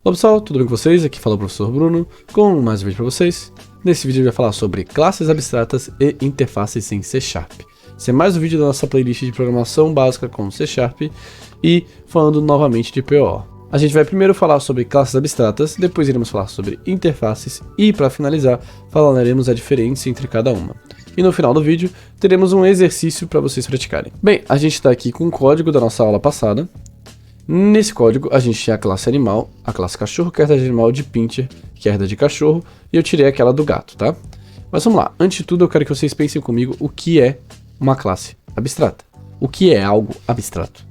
Olá pessoal, tudo bem com vocês? Aqui fala o professor Bruno com mais um vídeo para vocês. Nesse vídeo eu vou falar sobre classes abstratas e interfaces em C#. Esse é mais um vídeo da nossa playlist de programação básica com C# e falando novamente de PO. A gente vai primeiro falar sobre classes abstratas, depois iremos falar sobre interfaces e, para finalizar, falaremos a diferença entre cada uma. E no final do vídeo, teremos um exercício para vocês praticarem. Bem, a gente está aqui com o código da nossa aula passada. Nesse código, a gente tem a classe animal, a classe cachorro, que herda de animal de pincher, que herda de cachorro, e eu tirei aquela do gato, tá? Mas vamos lá, antes de tudo eu quero que vocês pensem comigo o que é uma classe abstrata. O que é algo abstrato?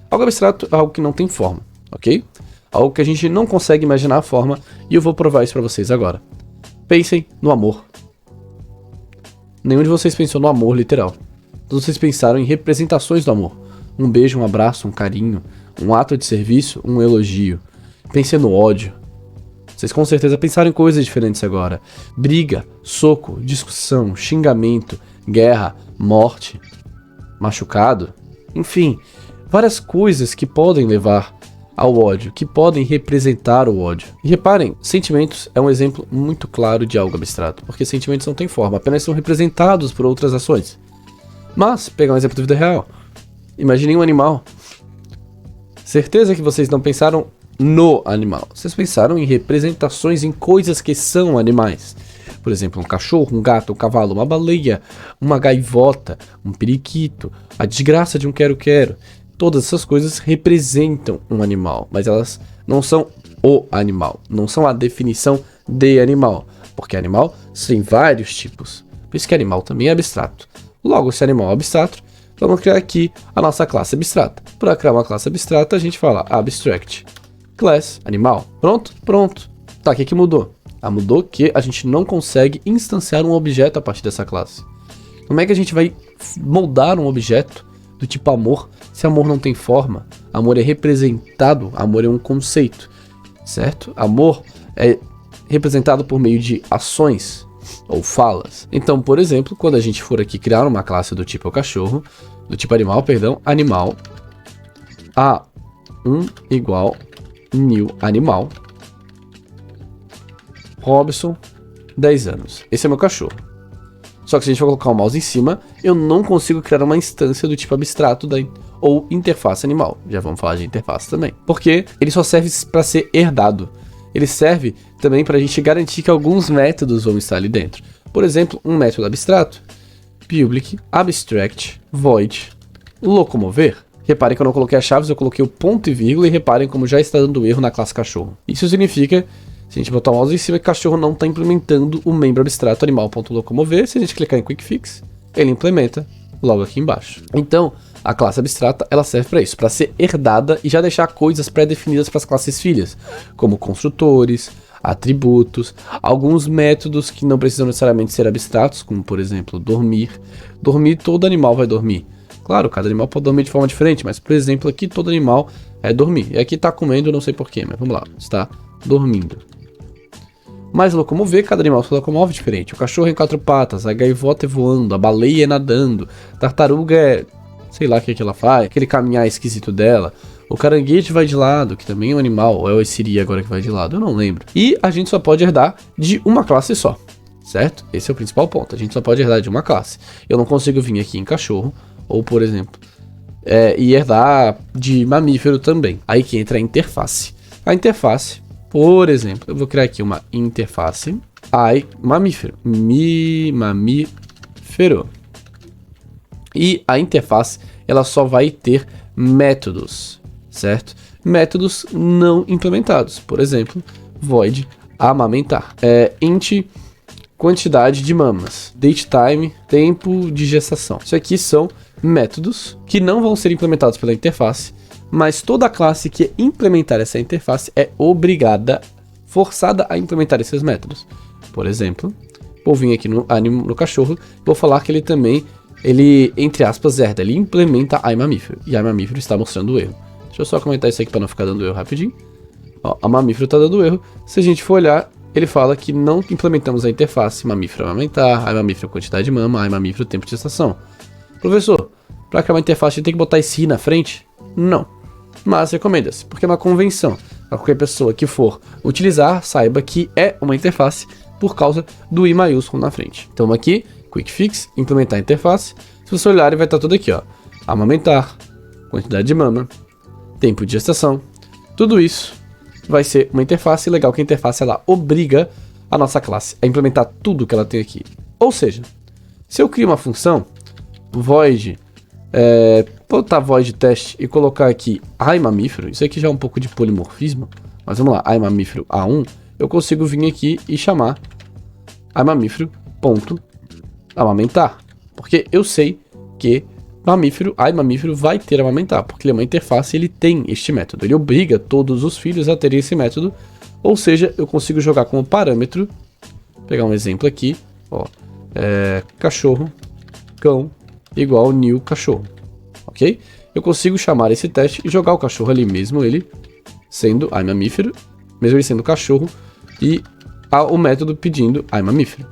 Algo abstrato é algo que não tem forma, ok? Algo que a gente não consegue imaginar a forma, e eu vou provar isso para vocês agora. Pensem no amor. Nenhum de vocês pensou no amor literal. Todos vocês pensaram em representações do amor. Um beijo, um abraço, um carinho, um ato de serviço, um elogio. Pensem no ódio. Vocês com certeza pensaram em coisas diferentes agora. Briga, soco, discussão, xingamento, guerra, morte, machucado. Enfim, várias coisas que podem levar ao ódio, que podem representar o ódio. E reparem, sentimentos é um exemplo muito claro de algo abstrato, porque sentimentos não têm forma, apenas são representados por outras ações. Mas, pegar um exemplo da vida real. Imaginem um animal. Certeza que vocês não pensaram no animal. Vocês pensaram em representações, em coisas que são animais. Por exemplo, um cachorro, um gato, um cavalo, uma baleia, uma gaivota, um periquito, a desgraça de um quero-quero. Todas essas coisas representam um animal, mas elas não são o animal, não são a definição de animal, porque animal tem vários tipos. Por isso que animal também é abstrato. Logo, se animal é abstrato, vamos criar aqui a nossa classe abstrata. Para criar uma classe abstrata, a gente fala abstract class animal. Pronto? Pronto. Tá, o que mudou? Mudou que a gente não consegue instanciar um objeto a partir dessa classe. Como é que a gente vai moldar um objeto do tipo amor, se amor não tem forma? Amor é representado, amor é um conceito, certo? Amor é representado por meio de ações ou falas. Então, por exemplo, quando a gente for aqui criar uma classe do tipo cachorro, do tipo animal, perdão, animal, A1 igual new animal, Robson, 10 anos. Esse é meu cachorro. Só que se a gente for colocar o mouse em cima, eu não consigo criar uma instância do tipo abstrato ou interface animal. Já vamos falar de interface também. Porque ele só serve para ser herdado. Ele serve também para a gente garantir que alguns métodos vão estar ali dentro. Por exemplo, um método abstrato, public, abstract, void, locomover. Reparem que eu não coloquei as chaves, eu coloquei o ponto e vírgula e reparem como já está dando erro na classe cachorro. Isso significa, se a gente botar o mouse em cima, que o cachorro não está implementando o membro abstrato animal.locomover. Se a gente clicar em quick fix, ele implementa logo aqui embaixo. Então, a classe abstrata, ela serve para isso, para ser herdada e já deixar coisas pré-definidas para as classes filhas, como construtores, atributos, alguns métodos que não precisam necessariamente ser abstratos, como por exemplo, dormir. Dormir, todo animal vai dormir. Claro, cada animal pode dormir de forma diferente, mas por exemplo, aqui todo animal é dormir. E aqui está comendo, eu não sei porquê, mas vamos lá, está dormindo. Mas locomover, cada animal se locomove diferente. O cachorro é em 4 patas, a gaivota é voando, a baleia é nadando, a tartaruga é, sei lá o que ela faz, aquele caminhar esquisito dela. O caranguejo vai de lado, que também é um animal, ou é o siri agora que vai de lado, eu não lembro. E a gente só pode herdar de uma classe só, certo? Esse é o principal ponto, a gente só pode herdar de uma classe. Eu não consigo vir aqui em cachorro, ou por exemplo, e herdar de mamífero também. Aí que entra a interface. A interface, por exemplo, eu vou criar aqui uma interface mamífero. Mamífero. E a interface, ela só vai ter métodos, certo? Métodos não implementados. Por exemplo, void amamentar. Int quantidade de mamas. Date time, tempo de gestação. Isso aqui são métodos que não vão ser implementados pela interface, mas toda classe que implementar essa interface é obrigada, forçada a implementar esses métodos. Por exemplo, vou vir aqui no cachorro, vou falar que ele também, entre aspas, herda, ele implementa mamífero, e mamífero está mostrando o erro. Deixa eu só comentar isso aqui para não ficar dando erro rapidinho. Ó, a mamífero está dando erro. Se a gente for olhar, ele fala que não implementamos a interface mamífero amamentar, mamífero quantidade de mama, mamífero tempo de gestação. Professor, para criar uma interface a gente tem que botar esse i na frente? Não. Mas recomenda-se, porque é uma convenção. Para qualquer pessoa que for utilizar, saiba que é uma interface por causa do I maiúsculo na frente. Então aqui, Quick Fix, implementar interface. Se você olhar, vai estar tudo aqui, ó. Amamentar, quantidade de mama, tempo de gestação. Tudo isso vai ser uma interface. Legal que a interface ela obriga a nossa classe a implementar tudo que ela tem aqui. Ou seja, se eu crio uma função, void, botar void teste e colocar aqui iMamífero, isso aqui já é um pouco de polimorfismo, mas vamos lá, iMamífero A1, eu consigo vir aqui e chamar iMamífero.amamentar, porque eu sei que iMamífero vai ter amamentar, porque ele é uma interface e ele tem este método, ele obriga todos os filhos a terem esse método, ou seja, eu consigo jogar como parâmetro, pegar um exemplo aqui, ó, cachorro, cão, igual new cachorro, ok? Eu consigo chamar esse teste e jogar o cachorro ali, mesmo ele sendo iMamífero, mesmo ele sendo cachorro, e o método pedindo iMamífero.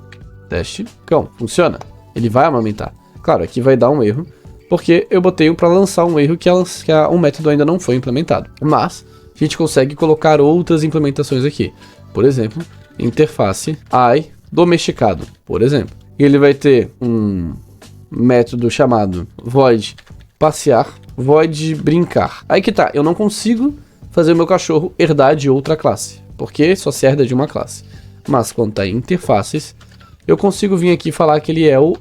Teste cão, funciona, ele vai amamentar. Claro, aqui vai dar um erro, porque eu botei para lançar um erro que o método ainda não foi implementado. Mas a gente consegue colocar outras implementações aqui. Por exemplo, interface domesticado, por exemplo. E ele vai ter um método chamado void passear, void brincar. Aí que tá, eu não consigo fazer o meu cachorro herdar de outra classe, porque só se herda de uma classe. Mas quando tá em interfaces, eu consigo vir aqui e falar que ele é o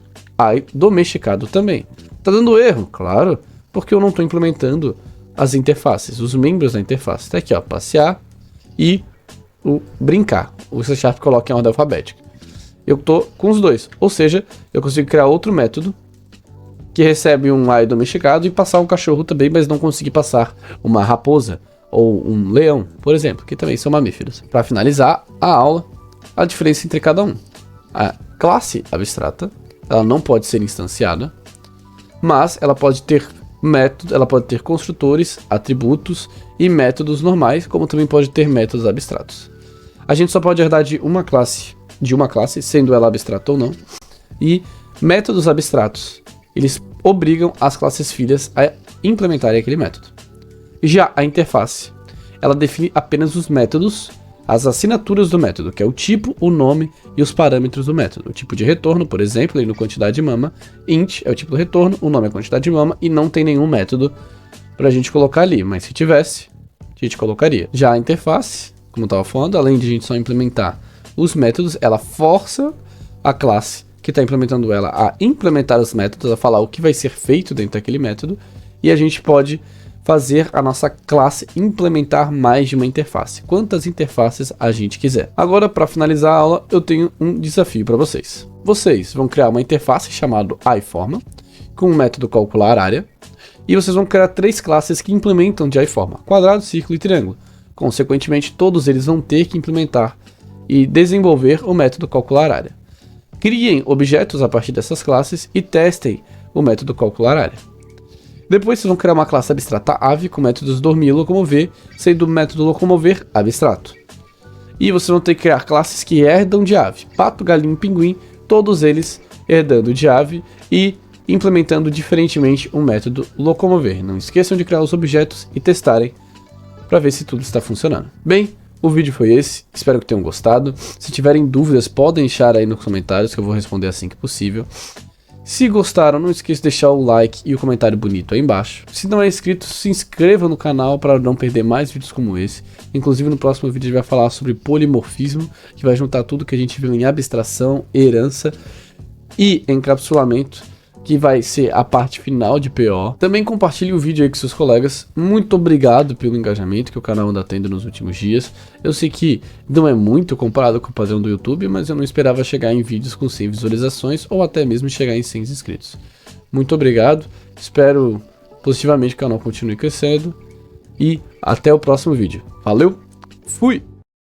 domesticado também. Tá dando erro? Claro, porque eu não estou implementando as interfaces, os membros da interface. Tá aqui, ó, passear e o brincar. O C# coloca em ordem alfabética. Eu tô com os dois, ou seja, eu consigo criar outro método que recebe um domesticado e passar um cachorro também, mas não conseguir passar uma raposa ou um leão, por exemplo, que também são mamíferos. Para finalizar a aula, a diferença entre cada um. A classe abstrata, ela não pode ser instanciada, mas ela pode ter método, ela pode ter construtores, atributos e métodos normais, como também pode ter métodos abstratos. A gente só pode herdar de uma classe, sendo ela abstrata ou não, e métodos abstratos, eles obrigam as classes filhas a implementarem aquele método. Já a interface, ela define apenas os métodos, as assinaturas do método, que é o tipo, o nome e os parâmetros do método. O tipo de retorno, por exemplo, ele no quantidade de mama, int é o tipo do retorno, o nome é a quantidade de mama e não tem nenhum método pra gente colocar ali, mas se tivesse, a gente colocaria. Já a interface, como eu estava falando, além de a gente só implementar os métodos, ela força a classe que está implementando ela a implementar os métodos, a falar o que vai ser feito dentro daquele método, e a gente pode fazer a nossa classe implementar mais de uma interface, quantas interfaces a gente quiser. Agora, para finalizar a aula, eu tenho um desafio para vocês. Vocês vão criar uma interface chamada iForma, com o método calcular área, e vocês vão criar 3 classes que implementam de iForma, quadrado, círculo e triângulo. Consequentemente, todos eles vão ter que implementar e desenvolver o método calcular área. Criem objetos a partir dessas classes e testem o método calcular área. Depois vocês vão criar uma classe abstrata ave com métodos dormir e locomover, sendo o método locomover abstrato. E vocês vão ter que criar classes que herdam de ave, pato, galinha e pinguim, todos eles herdando de ave e implementando diferentemente um método locomover. Não esqueçam de criar os objetos e testarem para ver se tudo está funcionando. Bem, o vídeo foi esse, espero que tenham gostado. Se tiverem dúvidas, podem deixar aí nos comentários que eu vou responder assim que possível. Se gostaram, não esqueça de deixar o like e o comentário bonito aí embaixo. Se não é inscrito, se inscreva no canal para não perder mais vídeos como esse. Inclusive no próximo vídeo a gente vai falar sobre polimorfismo, que vai juntar tudo que a gente viu em abstração, herança e encapsulamento, que vai ser a parte final de PO. Também compartilhe o vídeo aí com seus colegas. Muito obrigado pelo engajamento que o canal anda tendo nos últimos dias. Eu sei que não é muito comparado com o padrão do YouTube, mas eu não esperava chegar em vídeos com 100 visualizações ou até mesmo chegar em 100 inscritos. Muito obrigado, espero positivamente que o canal continue crescendo e até o próximo vídeo. Valeu, fui!